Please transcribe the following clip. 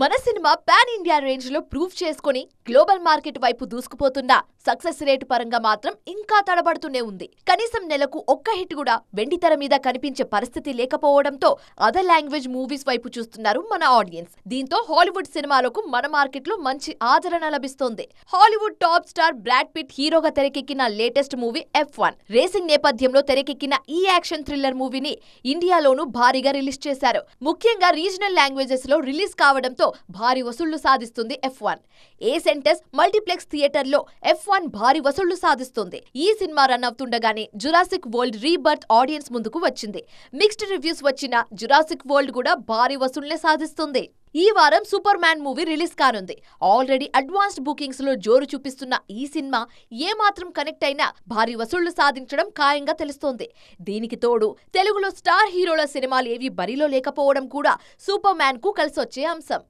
మన cinema pan India range లో prove చేసుకొని గ్లోబల్ మార్కెట్ వైపు దూసుకుపోతున్న సక్సెస్ రేట్ పరంగా మాత్రం ఇంకా తడబడుతూనే ఉంది. కనీసం నెలకు ఒక్క హిట్ కూడా వెండితెర మీద కనిపించే పరిస్థితి లేకపోవడంతో అదర్ లాంగ్వేజ్ మూవీస్ వైపు చూస్తున్నారు మన ఆడియన్స్. దీంతో హాలీవుడ్ సినిమాలకు మన మార్కెట్ లో మంచి ఆదరణ లభిస్తోంది. Hollywood top star Brad Pitt హీరోగా తెరకెక్కిన లేటెస్ట్ మూవీ F1 రేసింగ్ నేపథ్యంలో తెరకెక్కిన ఈ యాక్షన్ థ్రిల్లర్ మూవీని ఇండియాలోనూ భారీగా రిలీజ్ చేశారు. ముఖ్యంగా రీజనల్ లాంగ్వేజెస్ లో రిలీజ్ కావడంతో భారీ వసూళ్లు సాధిస్తుంది F1. ఏ సెంటర్స్ మల్టీప్లెక్స్ థియేటర్లో F1 భారీ వసూళ్లు సాధిస్తుంది. ఈ సినిమా రన్ అవుతుండగానే జురాసిక్ వరల్డ్ రీబర్త్ ఆడియన్స్ ముందుకు వచ్చింది. మిక్స్డ్ రివ్యూస్ వచ్చిన జురాసిక్ వరల్డ్ కూడా భారీ వసూళ్లే సాధిస్తుంది. ఈ వారం సూపర్ మ్యాన్ మూవీ రిలీజ్ కానుంది. ఆల్రెడీ అడ్వాన్స్డ్ బుకింగ్స్ లో జోరు చూపిస్తున్న ఈ సినిమా ఏ మాత్రం కనెక్ట్ అయినా భారీ వసూళ్లు సాధించడం ఖాయంగా తెలుస్తోంది. దీనికి తోడు తెలుగులో స్టార్ హీరోల సినిమాలు ఏవి బరిలో లేకపోవడం కూడా సూపర్ మ్యాన్ కు కలిసొచ్చే అంశం.